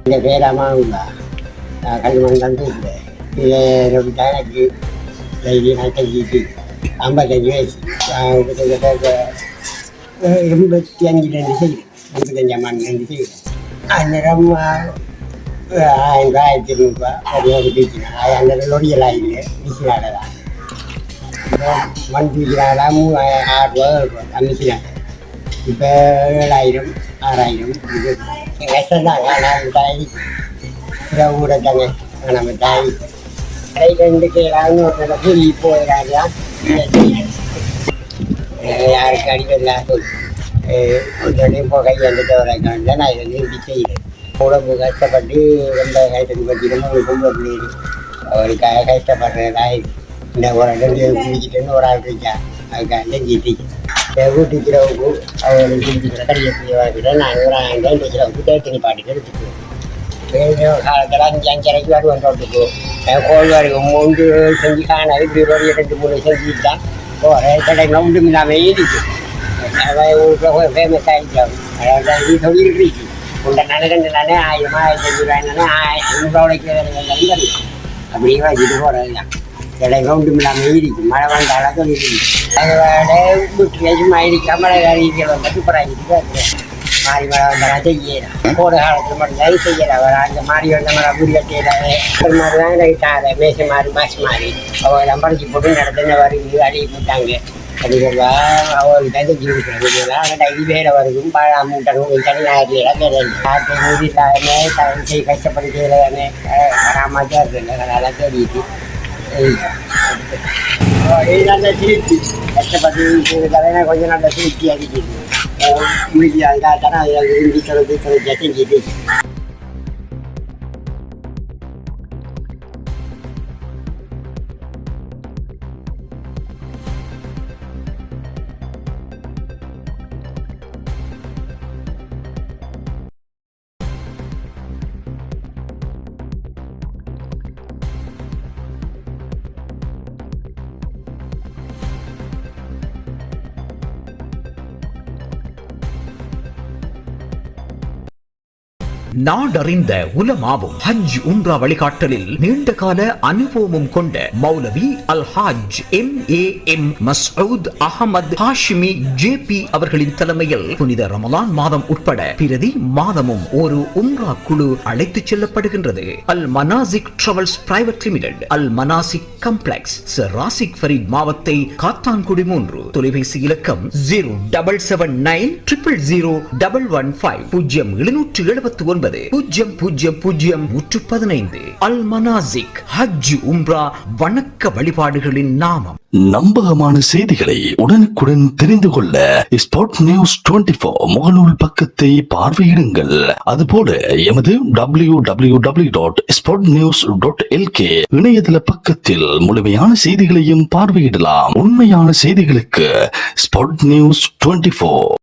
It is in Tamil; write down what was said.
இந்த பேராமாவுங்களா களிமண் தான் தூக்குறேன். இதை எனக்கு டெய்லி நான் செஞ்சுட்டு 55 வயசு கிட்டத்தட்ட 85 செய்கிறேன். 85ஆம் ஆண்டு செய்கிறேன். அந்நேரம் 1000 ஒரு பீச்சுனா அந்த லொடியல் ஆகிடுது மிஷினால தான். இப்போ மண் தூக்கினால 3000 மிஷினால. இப்போ 7000 6000 இது கஷ்டம் தாங்க. நான் தாய் சில ஊரை தாங்க நம்ம தாய் கடையிலேருந்து கேளான்னு ஒரு கூலி போயிடாங்க. யாருக்கு அடிக்கல சொல்லி இப்போ கையாண்டு வரைக்கும் நான் இதை நிறுத்தி செய்கிறேன். உடம்பு கஷ்டப்பட்டு ரொம்ப கஷ்டத்து பற்றி ரொம்ப கும்பல் பிள்ளைங்க அவருக்காக கஷ்டப்படுறதா இந்த ஒரு 2 குடிச்சிட்டுன்னு ஒரு ஆள் இருக்கா. அதுக்காக செஞ்சுட்டு வீட்டுக்கிறவுக்கு அவங்களுக்கு செஞ்சுக்கிற கடிதத்தை வாங்கிக்கிறேன். நான் ஒரு 1000 டீச்சரவுக்கு தேர்த்தனி பாட்டுக்கு எடுத்துக்குவேன். காலத்தில் 5:30 வருவேன் ரோட்டுக்கு. கோல் வரைக்கும் 3 செஞ்சு காண இப்படி ஒரு 2 3 செஞ்சுட்டு தான் போகிறேன். கடை ஒன்றும் இல்லாமல் இருக்கு. ஊருக்கு ஃபேமஸ் ஆகிட்டாங்க. அதாவது இது சொல்லிட்டு இருக்கு. உண்டை நினைக்கின்ற நானே 1000 1500 500 அப்படியே வச்சுட்டு போகிறது தான். கடை ஒன்றும் இல்லாமல் இருக்கு. மழை வந்தாலும் சொல்லிட்டு அதோட வீட்டு சும்மா இருக்க மழை காரிகள் வந்து சூப்பராகிட்டு தான் இருக்கிறேன். மாறி மழை வந்தாலும் செய்யலாம். கோடை காலத்தில் மட்டும்தான் செய்யலாம். அந்த மாறி வந்த மழை முடியல ஒரு மாதிரி தான் எனக்கு தாரை மேசை மாறி மாசு மாறி அவங்கெல்லாம் படிச்சு போட்டு நடத்துன வருது அடி போட்டாங்க. அதுக்கா அவங்களுக்கு தான் செஞ்சு கொடுக்குறது. ஆனால் இது வேலை வருதும் மூட்டணும் தனி நேரத்துலாம் வேலை நாட்டை மூடி இல்லாதமே தலை கஷ்டப்பட்டு செய்யறதானே வராமல் தான் இருக்குல்ல. அதெல்லாம் தேடிட்டு நல்ல திருப்தி கஷ்டப்பட்டு செய்யறதால கொஞ்சம் நல்ல திருப்தி அடிக்குது. மீதி அதுக்காக தானே அதை விரும்பி செஞ்சுட்டு நாடறிந்த உலமாவும் ஹஜ் உம்ரா வழிகாட்டலில் நீண்டகால அனுபவமும் கொண்ட மௌலவி அல் ஹாஜ் MAM மஸ்ஊத் அஹமது ஹாஷிமி JP அவர்களின் தலைமையில் புனித ரமலான் மாதம் உட்பட பிரதி மாதமும் ஒரு உம்ரா குழு அழைத்துச் செல்லப்படுகின்றது. அல் மனாசிக் டிராவல்ஸ் பிரைவேட் லிமிடெட், அல் மனாசிக் காம்ப்ளெக்ஸ், சர் ராசிக் ஃபரீத் மாவத்தை காத்தான்குடி 3. தொலைபேசி இலக்கம் 0779 000 115 0779 000115. அல் மனாசிக் ஹஜ் உம்ரா வணக்க வழிபாடுகளின் நாமம். நம்பகமான செய்திகளை உடனுக்குடன் தெரிந்து கொள்ள ஸ்பாட் நியூஸ் 24 முகநூல் பக்கத்தை பார்வையிடுங்கள். அதுபோல எமது www.spotnews.lk இணையதள பக்கத்தில் முழுமையான செய்திகளையும் பார்வையிடலாம். உண்மையான செய்திகளுக்கு ஸ்பாட் நியூஸ் 24.